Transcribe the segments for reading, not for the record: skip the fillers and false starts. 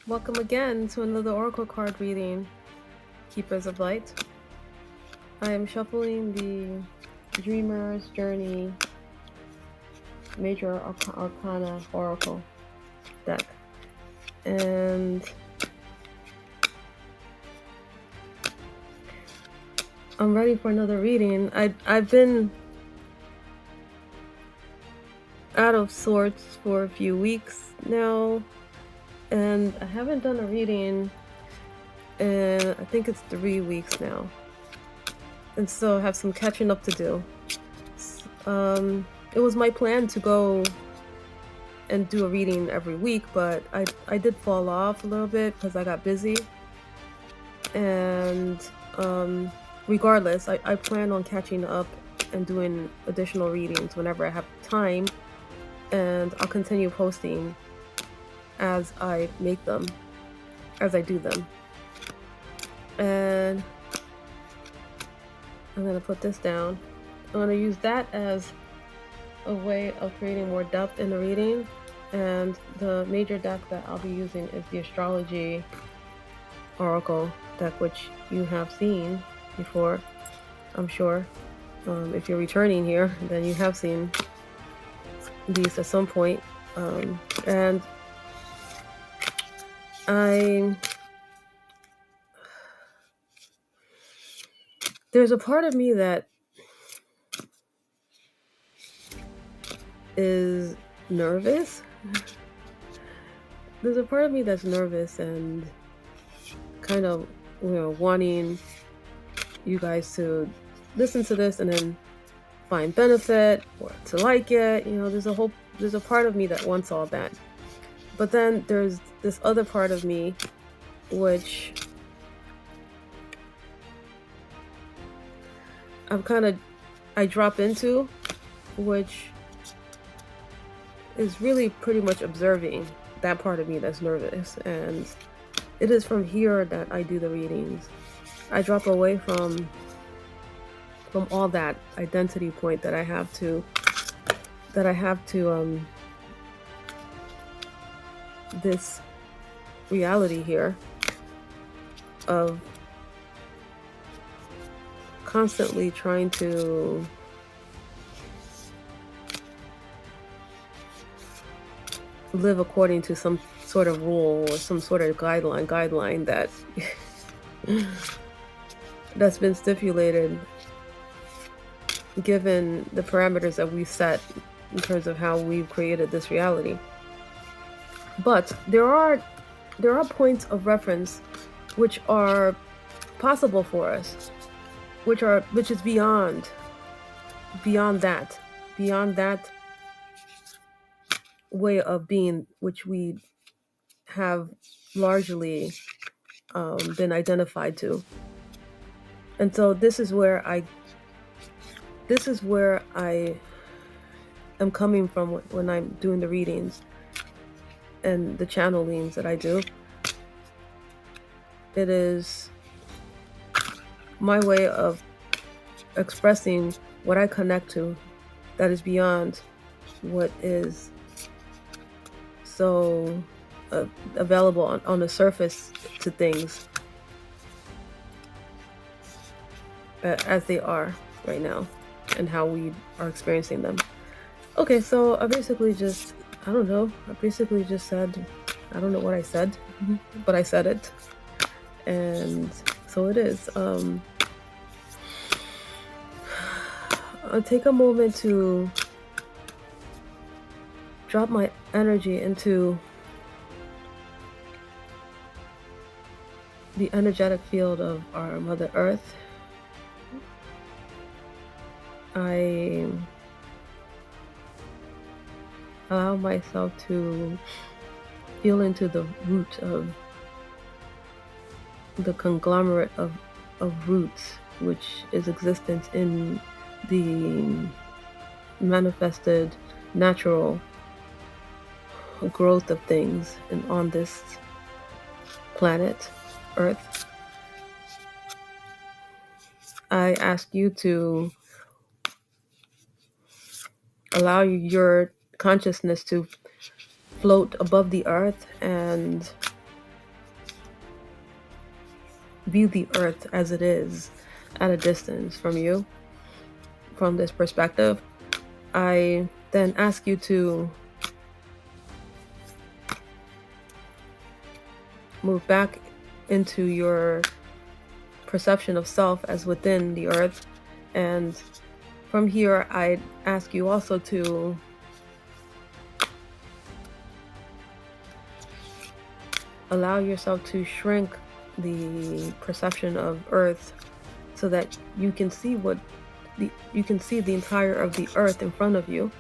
Welcome again to another Oracle card reading, Keepers of Light. I am shuffling the Dreamer's Journey Major Arcana Oracle deck. And I'm ready for another reading. I've been out of sorts for a few weeks now, and I haven't done a reading in I think it's 3 weeks now. And so I have some catching up to do. It was my plan to go and do a reading every week, but I did fall off a little bit because I got busy. And regardless, I plan on catching up and doing additional readings whenever I have time, and I'll continue posting as I make them, as I do them. And I'm gonna put this down. I'm gonna use that as a way of creating more depth in the reading. And the major deck that I'll be using is the Astrology Oracle deck, which you have seen before, I'm sure. If you're returning here, then you have seen these at some point. And there's a part of me that is nervous. There's a part of me that's nervous and kind of, wanting you guys to listen to this and then find benefit or to like it. There's a part of me that wants all that. But then there's this other part of me which I drop into, which is really pretty much observing that part of me that's nervous. And it is from here that I do the readings. I drop away from all that identity point that I have to this reality here of constantly trying to live according to some sort of rule or some sort of guideline that that's been stipulated given the parameters that we set in terms of how we've created this reality. But there are points of reference which are possible for us, which is beyond that way of being, which we have largely been identified to. And so this is where I am coming from when I'm doing the readings and the channelings that I do. It is my way of expressing what I connect to that is beyond what is so available on the surface to things as they are right now and how we are experiencing them. Okay, so I basically just said, I don't know what I said, but I said it. And so it is. I'll take a moment to drop my energy into the energetic field of our Mother Earth. I allow myself to feel into the root of the conglomerate of roots which is existent in the manifested natural growth of things and on this planet Earth. I ask you to allow your consciousness to float above the earth and view the earth as it is at a distance from you, from this perspective, I then ask you to move back into your perception of self as within the earth. And from here, I ask you also to allow yourself to shrink the perception of earth so that you can see you can see the entire of the earth in front of you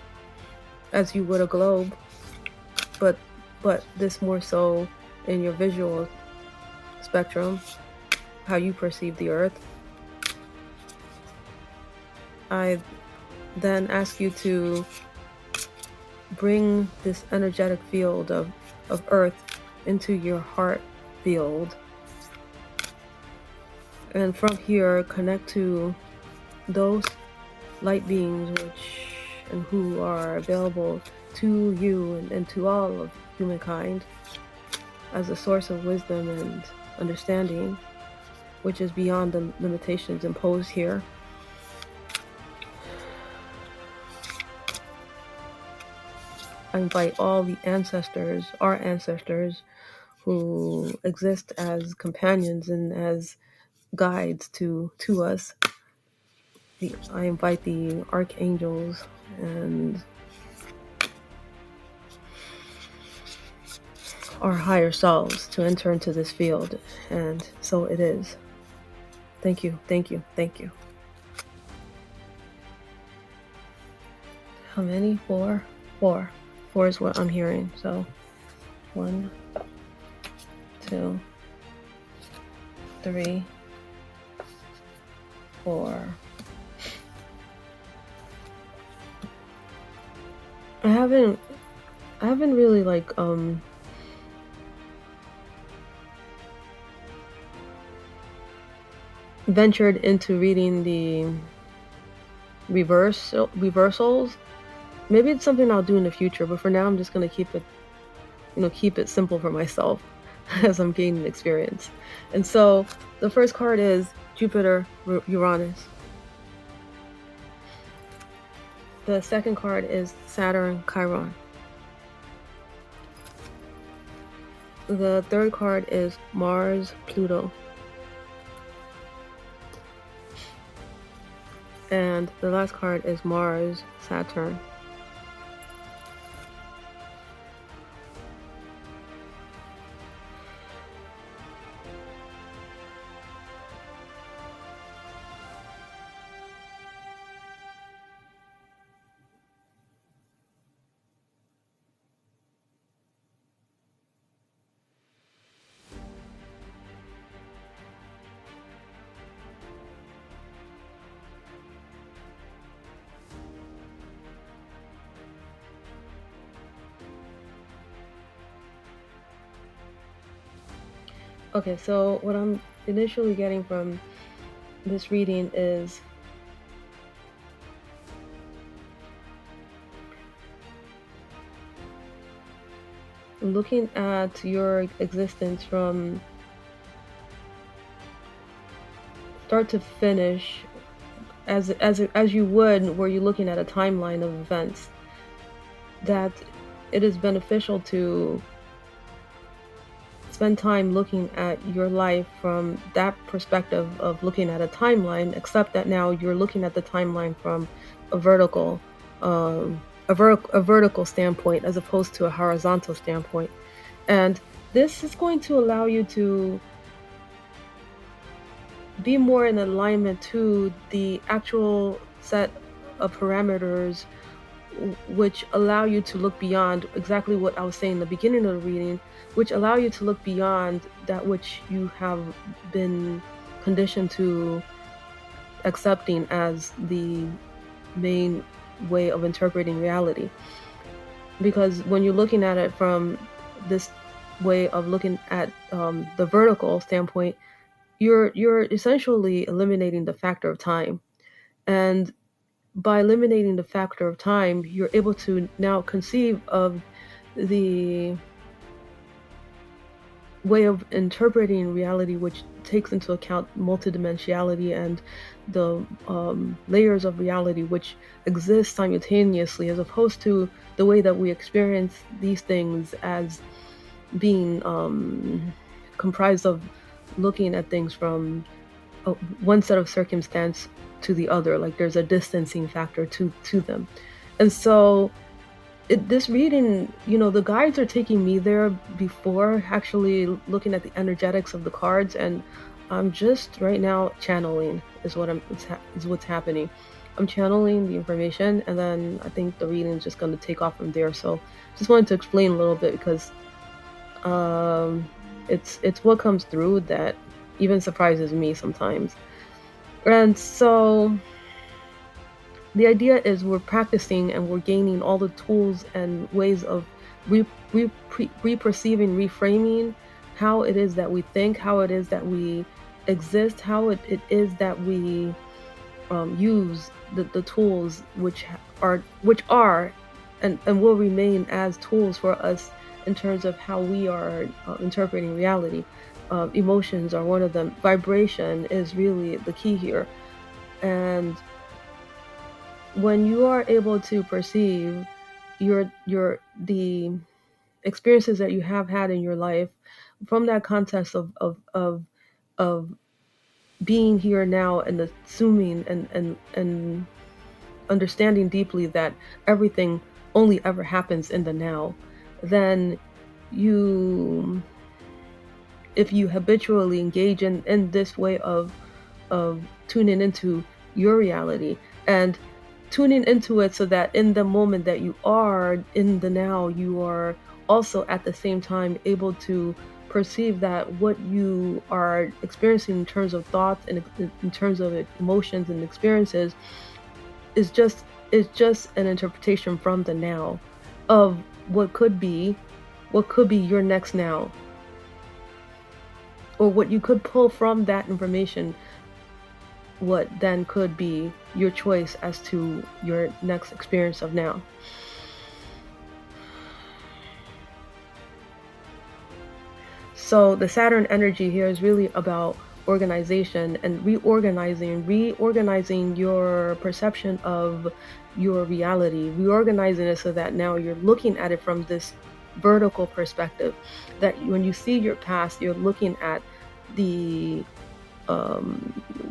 as you would a globe, but this more so in your visual spectrum, how you perceive the earth. I then ask you to bring this energetic field of earth into your heart field, and from here connect to those light beings and who are available to you and to all of humankind as a source of wisdom and understanding, which is beyond the limitations imposed here. I invite all the ancestors, our ancestors, who exist as companions and as guides to us. I invite the archangels and our higher selves to enter into this field, and so it is. Thank you, thank you, thank you. How many? Four? Four. Four is what I'm hearing. So 1, 2, 3, 4. I haven't really ventured into reading the reversals. Maybe it's something I'll do in the future, but for now I'm just going to keep it simple for myself as I'm gaining experience. And so the first card is Jupiter Uranus. The second card is Saturn Chiron. The third card is Mars Pluto. And the last card is Mars Saturn. Okay, so what I'm initially getting from this reading is looking at your existence from start to finish as you would were you looking at a timeline of events, that it is beneficial to spend time looking at your life from that perspective of looking at a timeline, except that now you're looking at the timeline from a vertical standpoint as opposed to a horizontal standpoint. And this is going to allow you to be more in alignment to the actual set of parameters which allow you to look beyond exactly what I was saying in the beginning of the reading, which allow you to look beyond that which you have been conditioned to accepting as the main way of interpreting reality. Because when you're looking at it from this way of looking at the vertical standpoint, you're essentially eliminating the factor of time. And by eliminating the factor of time, you're able to now conceive of the way of interpreting reality which takes into account multidimensionality and the layers of reality which exist simultaneously, as opposed to the way that we experience these things as being comprised of looking at things from one set of circumstance to the other. Like there's a distancing factor to them, and so this reading, the guides are taking me there before actually looking at the energetics of the cards, and I'm just right now channeling is what's happening. I'm channeling the information, and then I think the reading is just going to take off from there. So just wanted to explain a little bit because um, it's what comes through that even surprises me sometimes. And so the idea is we're practicing and we're gaining all the tools and ways of re-perceiving, reframing how it is that we think, how it is that we exist, how it is that we use the tools which are and will remain as tools for us in terms of how we are interpreting reality. Emotions are one of them. Vibration is really the key here. And when you are able to perceive the experiences that you have had in your life from that context of being here now and assuming and understanding deeply that everything only ever happens in the now, then you if you habitually engage in this way of tuning into your reality and tuning into it so that in the moment that you are in the now, you are also at the same time able to perceive that what you are experiencing in terms of thoughts and in terms of emotions and experiences is just an interpretation from the now of what could be your next now, or what you could pull from that information, what then could be your choice as to your next experience of now. So the Saturn energy here is really about organization and reorganizing your perception of your reality, reorganizing it so that now you're looking at it from this vertical perspective, that when you see your past, you're looking at the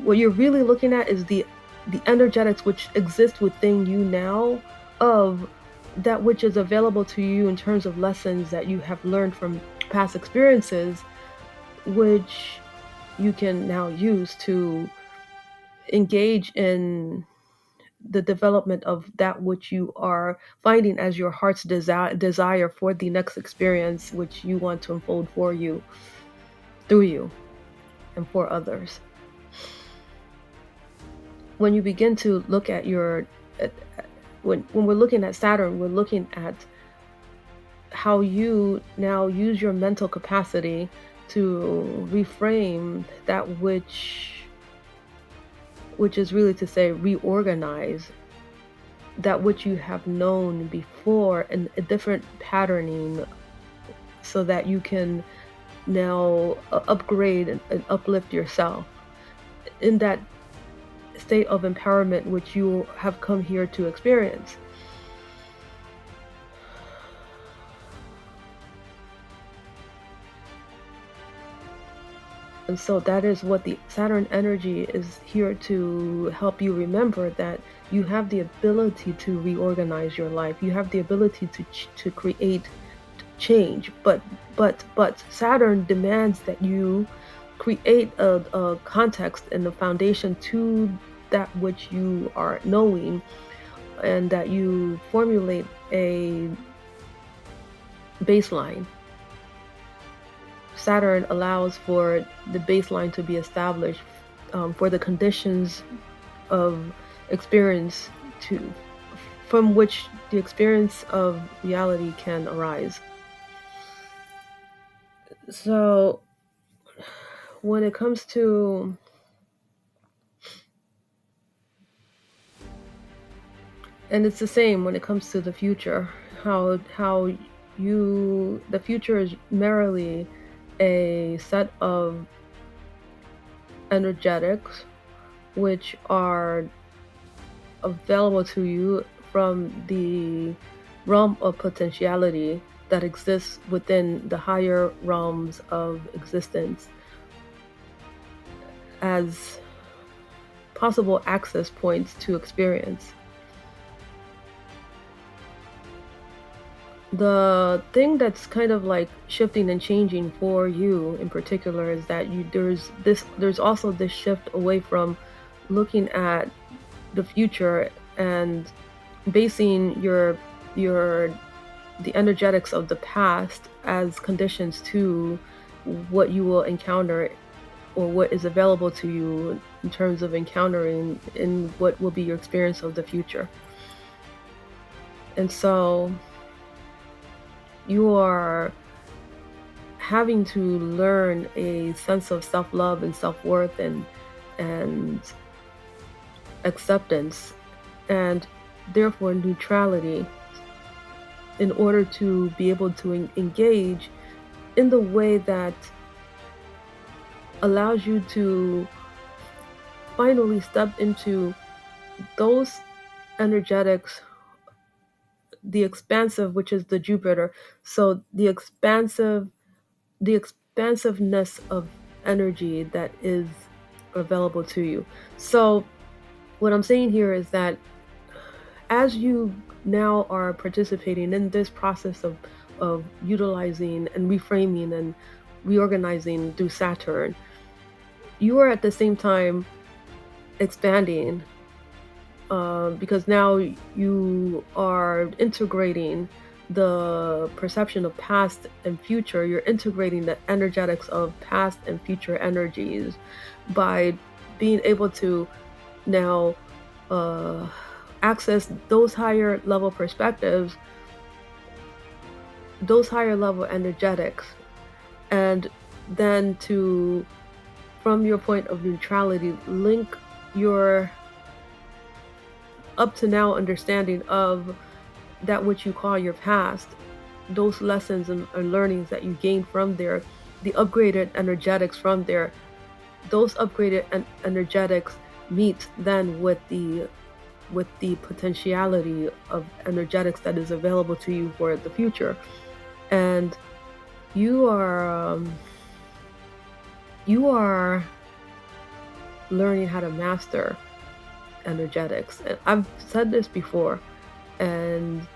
what you're really looking at is the energetics which exist within you now of that which is available to you in terms of lessons that you have learned from past experiences, which you can now use to engage in the development of that which you are finding as your heart's desire for the next experience which you want to unfold for you, through you, and for others. When you begin to look at when we're looking at Saturn, we're looking at how you now use your mental capacity to reframe that which is really to say reorganize that which you have known before in a different patterning, so that you can now upgrade and uplift yourself in that state of empowerment which you have come here to experience. And so that is what the Saturn energy is here to help you remember, that you have the ability to reorganize your life. You have the ability to create change, but Saturn demands that you create a context and a foundation to that which you are knowing, and that you formulate a baseline. Saturn allows for the baseline to be established for the conditions of experience from which the experience of reality can arise. So when it comes to and it's the same when it comes to the future, how the future is merely a set of energetics which are available to you from the realm of potentiality that exists within the higher realms of existence as possible access points to experience. The thing that's kind of like shifting and changing for you in particular is that there's also this shift away from looking at the future and basing your the energetics of the past as conditions to what you will encounter or what is available to you in terms of encountering in what will be your experience of the future. And so you are having to learn a sense of self-love and self-worth and acceptance and therefore neutrality in order to be able to engage in the way that allows you to finally step into those energetics, the expansive, which is the Jupiter. So the expansiveness of energy that is available to you. So what I'm saying here is that as you now are participating in this process of utilizing and reframing and reorganizing through Saturn, you are at the same time expanding because now you are integrating the perception of past and future. You're integrating the energetics of past and future energies by being able to now access those higher level perspectives, those higher level energetics, and then to, from your point of neutrality, link your up to now understanding of that which you call your past, those lessons and learnings that you gained from there, the upgraded energetics from there, those upgraded energetics meet then with the potentiality of energetics that is available to you for the future. And you are learning how to master energetics. And I've said this before, and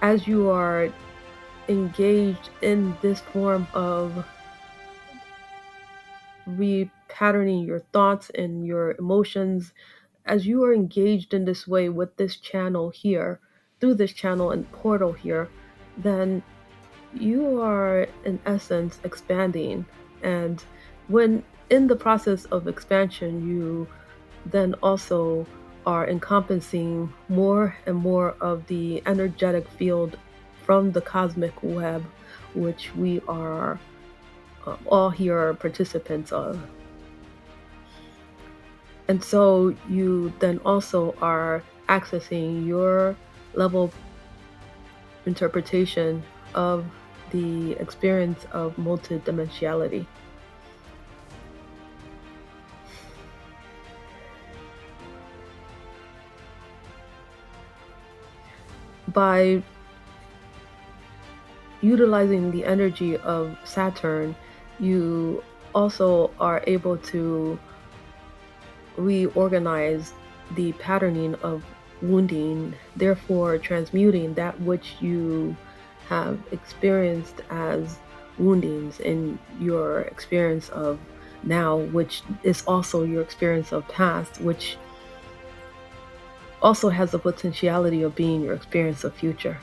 as you are engaged in this form of repatterning your thoughts and your emotions, as you are engaged in this way with this channel here, through this channel and portal here, then you are in essence expanding. And when in the process of expansion, you then also are encompassing more and more of the energetic field from the cosmic web, which we are all here participants of. And so you then also are accessing your level interpretation of the experience of multidimensionality. By utilizing the energy of Saturn, you also are able to reorganize the patterning of wounding, therefore transmuting that which you have experienced as woundings in your experience of now, which is also your experience of past, which also has the potentiality of being your experience of future.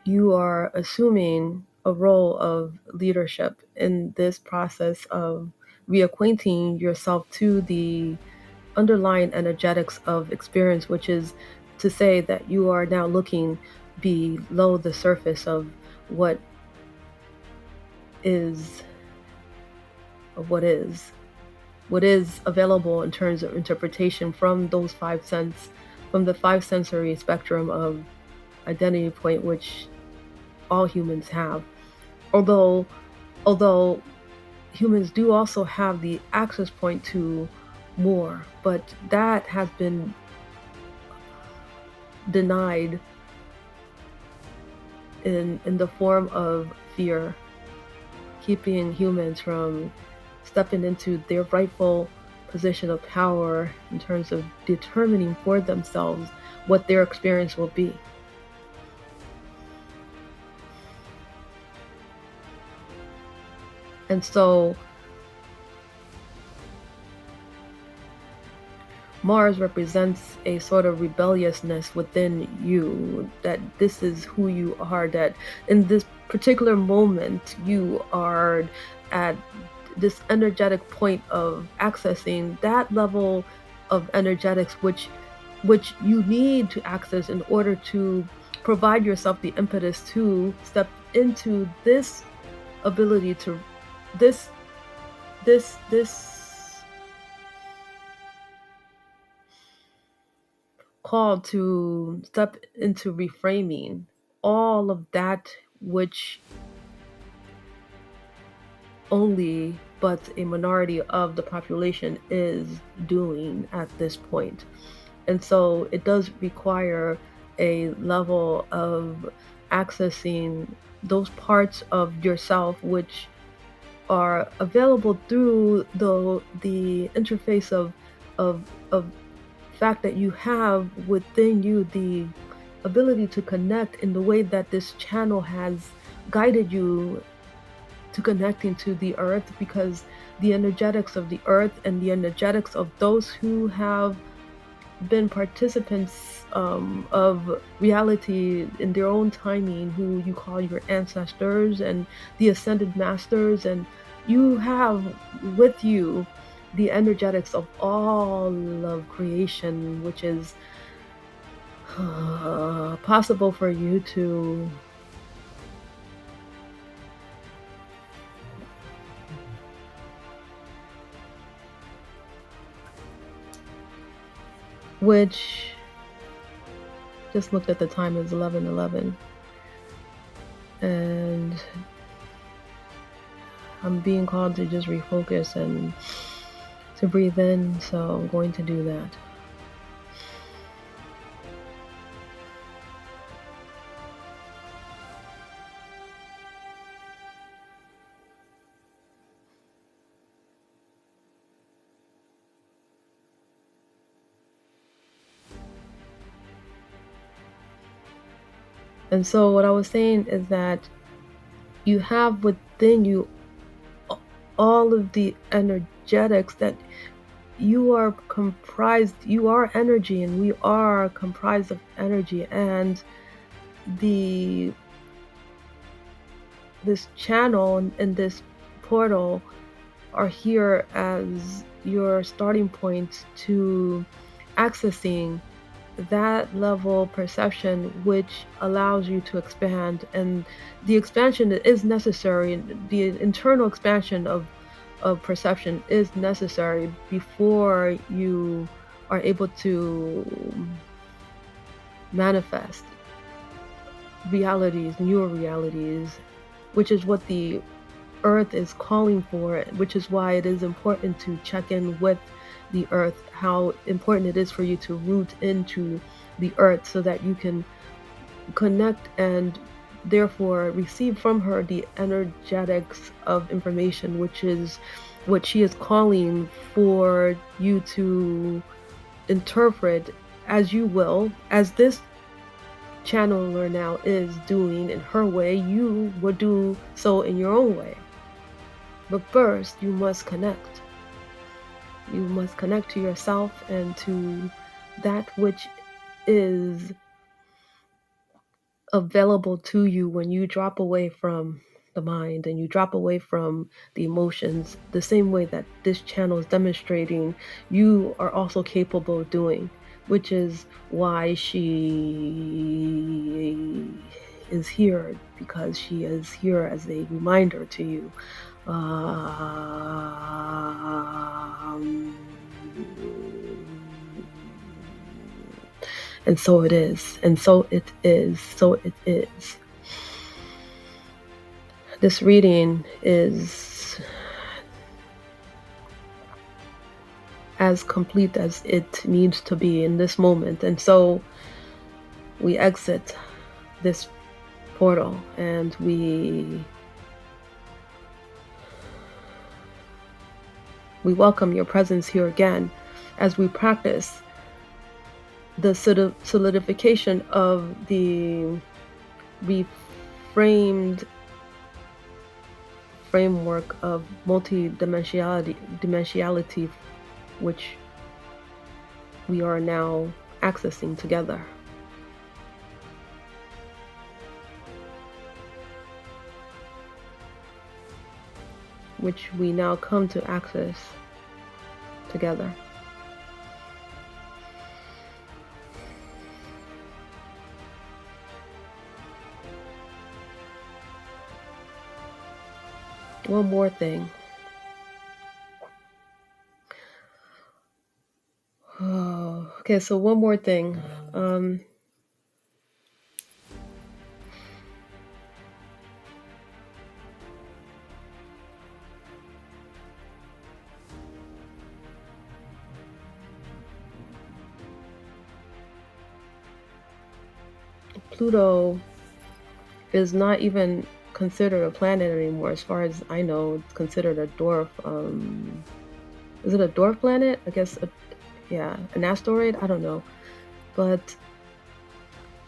You are assuming a role of leadership in this process of reacquainting yourself to the underlying energetics of experience, which is to say that you are now looking below the surface of what is. what is available in terms of interpretation from those from the five sensory spectrum of identity point, which all humans have. Although, although humans do also have the access point to more, but that has been denied in the form of fear, keeping humans from stepping into their rightful position of power in terms of determining for themselves what their experience will be. And so Mars represents a sort of rebelliousness within you, that this is who you are, that in this particular moment you are at this energetic point of accessing that level of energetics which you need to access in order to provide yourself the impetus to step into this ability to this this call to step into reframing all of that which only but a minority of the population is doing at this point. And so it does require a level of accessing those parts of yourself which are available through the interface of fact that you have within you the ability to connect in the way that this channel has guided you to connecting to the earth, because the energetics of the earth and the energetics of those who have been participants of reality in their own timing, who you call your ancestors and the ascended masters, and you have with you the energetics of all of creation, which is possible for you to which just looked at the time is 11:11, and I'm being called to just refocus and to breathe in, so I'm going to do that. And so what I was saying is that you have within you all of the energetics, that you are comprised, you are energy, and we are comprised of energy, and the this channel and this portal are here as your starting point to accessing that level perception, which allows you to expand. And the expansion is necessary, the internal expansion of perception is necessary before you are able to manifest realities, newer realities, which is what the earth is calling for, which is why it is important to check in with the earth, how important it is for you to root into the earth so that you can connect and therefore receive from her the energetics of information, which is what she is calling for you to interpret as you will, as this channeler now is doing in her way. You would do so in your own way. But first, you must connect. You must connect to yourself and to that which is available to you when you drop away from the mind and you drop away from the emotions, the same way that this channel is demonstrating you are also capable of doing, which is why she is here because she is here as a reminder to you. And so it is, and so it is, so it is. This reading is as complete as it needs to be in this moment. And so we exit this portal and we welcome your presence here again as we practice the solidification of the reframed framework of multi-dimensionality, which we are now accessing together. Which we now come to access together. One more thing. Oh, okay, so one more thing. Pluto is not even considered a planet anymore. As far as I know, it's considered a dwarf. Is it a dwarf planet? I guess, an asteroid? I don't know. But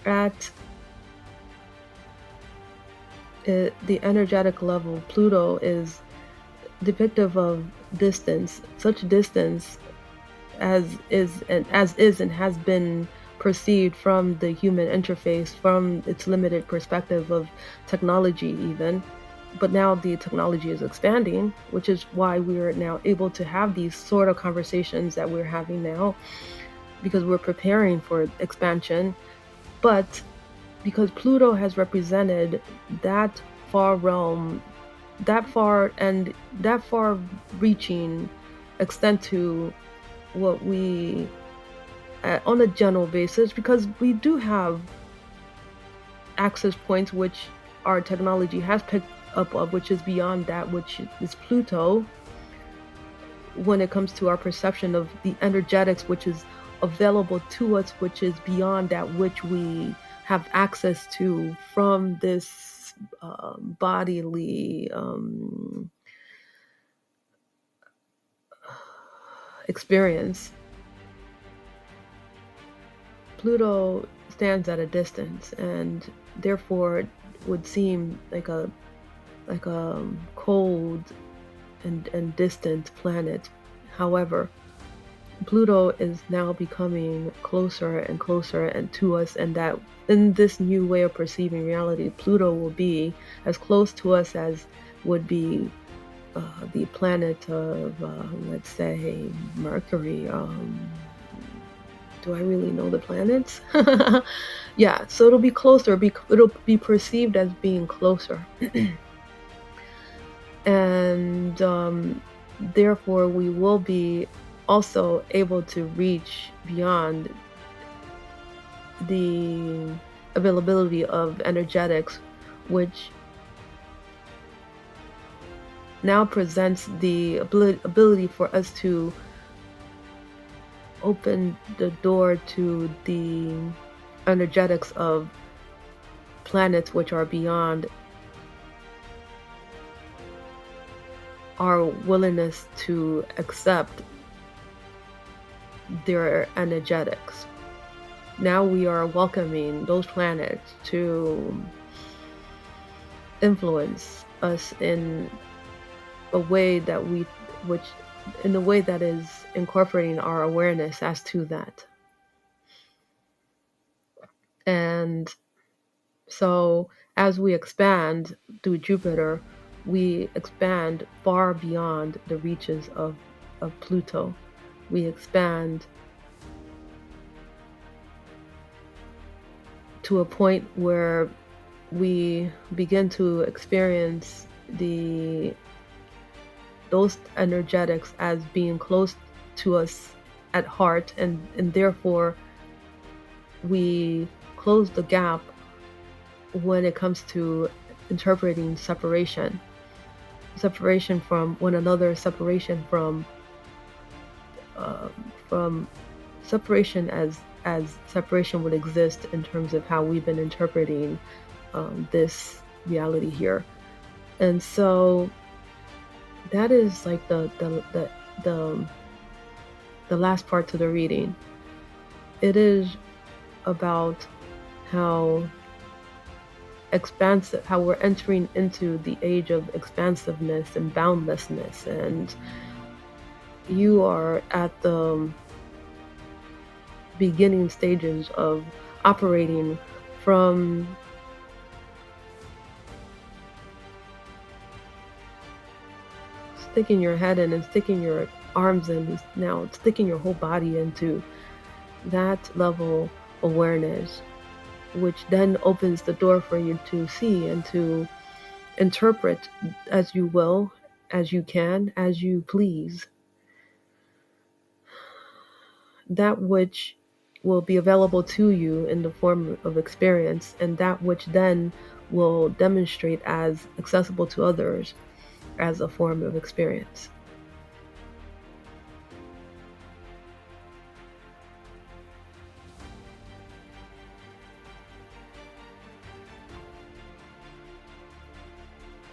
at the energetic level, Pluto is depictive of distance, such distance as is and has been perceived from the human interface, from its limited perspective of technology even. But now the technology is expanding, which is why we're now able to have these sort of conversations that we're having now, because we're preparing for expansion. But because Pluto has represented that far realm, that far reaching extent to what we, on a general basis, because we do have access points which our technology has picked up of, which is beyond that which is Pluto, when it comes to our perception of the energetics which is available to us, which is beyond that which we have access to from this bodily experience. Pluto stands at a distance and therefore would seem like a cold and distant planet. However, Pluto is now becoming closer and closer and to us, and that in this new way of perceiving reality, Pluto will be as close to us as would be the planet of, let's say, Mercury. Do I really know the planets? Yeah, so it'll be closer. It'll be perceived as being closer. And therefore, we will be also able to reach beyond the availability of energetics, which now presents the ability for us to open the door to the energetics of planets which are beyond our willingness to accept their energetics. Now we are welcoming those planets to influence us in a way that is incorporating our awareness as to that. And so as we expand through Jupiter, we expand far beyond the reaches of Pluto. We expand to a point where we begin to experience the those energetics as being close to us at heart, and therefore we close the gap when it comes to interpreting separation from one another, from separation as separation would exist in terms of how we've been interpreting this reality here. And so that is like the the last part to the reading. It is about how expansive, how we're entering into the age of expansiveness and boundlessness, and you are at the beginning stages of operating from sticking your head in and sticking your arms in, now sticking your whole body into that level awareness, which then opens the door for you to see and to interpret as you will, as you can, as you please, that which will be available to you in the form of experience, and that which then will demonstrate as accessible to others as a form of experience.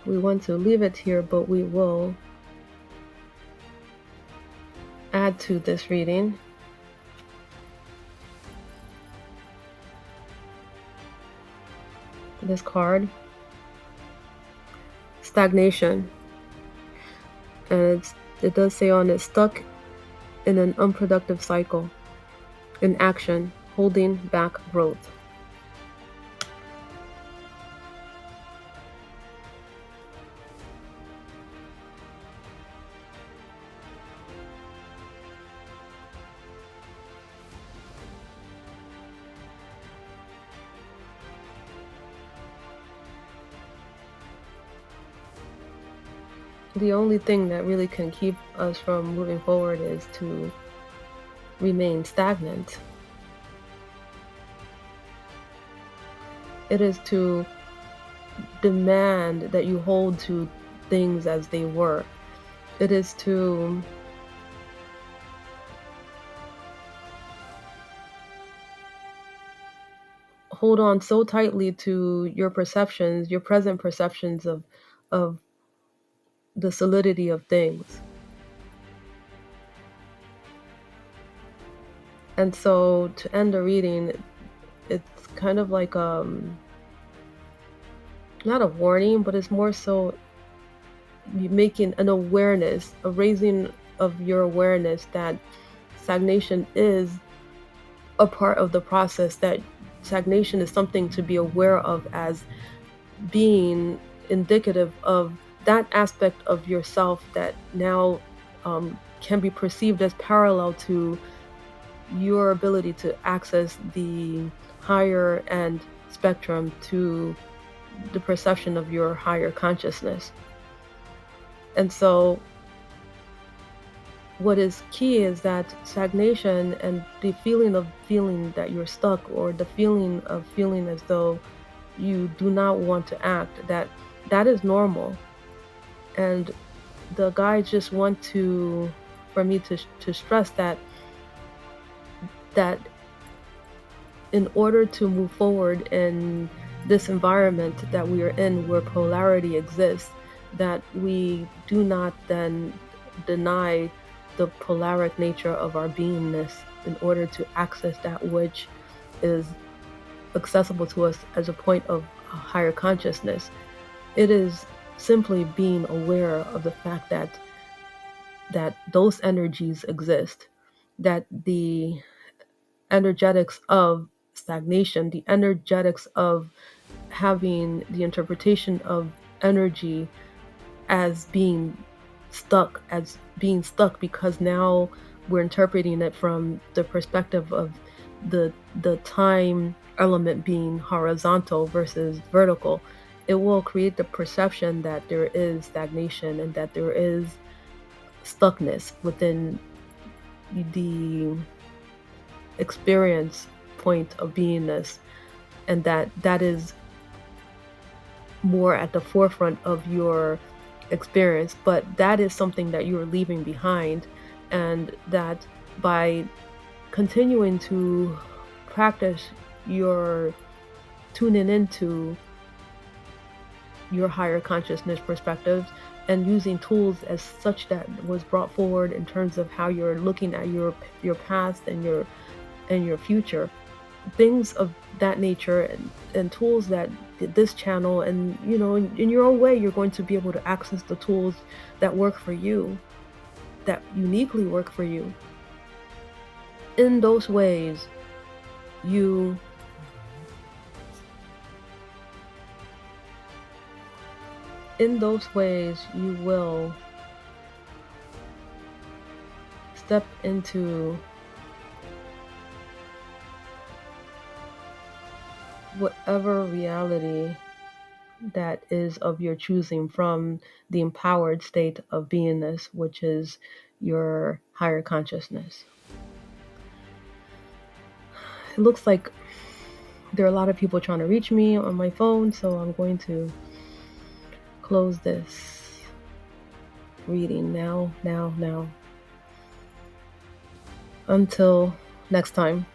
We want to leave it here, but we will add to this reading this card, stagnation. And it does say on it, stuck in an unproductive cycle, in action, holding back growth. The only thing that really can keep us from moving forward is to remain stagnant. It is to demand that you hold to things as they were. It is to hold on so tightly to your perceptions, your present perceptions of the solidity of things. And so to end the reading, it's kind of like not a warning, but it's more so making an awareness, a raising of your awareness that stagnation is a part of the process, that stagnation is something to be aware of as being indicative of that aspect of yourself that now can be perceived as parallel to your ability to access the higher end spectrum, to the perception of your higher consciousness. And so what is key is that stagnation and the feeling of feeling that you're stuck, or the feeling of feeling as though you do not want to act, that is normal. And the guides just want for me to stress that in order to move forward in this environment that we are in, where polarity exists, that we do not then deny the polaric nature of our beingness in order to access that which is accessible to us as a point of higher consciousness. It is simply being aware of the fact that those energies exist, that the energetics of stagnation, the energetics of having the interpretation of energy as being stuck because now we're interpreting it from the perspective of the time element being horizontal versus vertical, it will create the perception that there is stagnation and that there is stuckness within the experience point of beingness, and that is more at the forefront of your experience, but that is something that you're leaving behind, and that by continuing to practice your tuning into your higher consciousness perspectives and using tools as such that was brought forward in terms of how you're looking at your past and your future, things of that nature, and tools that this channel, and in your own way you're going to be able to access the tools that work for you, that uniquely work for you. In those ways you you will step into whatever reality that is of your choosing from the empowered state of beingness, which is your higher consciousness. It looks like there are a lot of people trying to reach me on my phone, so I'm going to close this reading now. Until next time.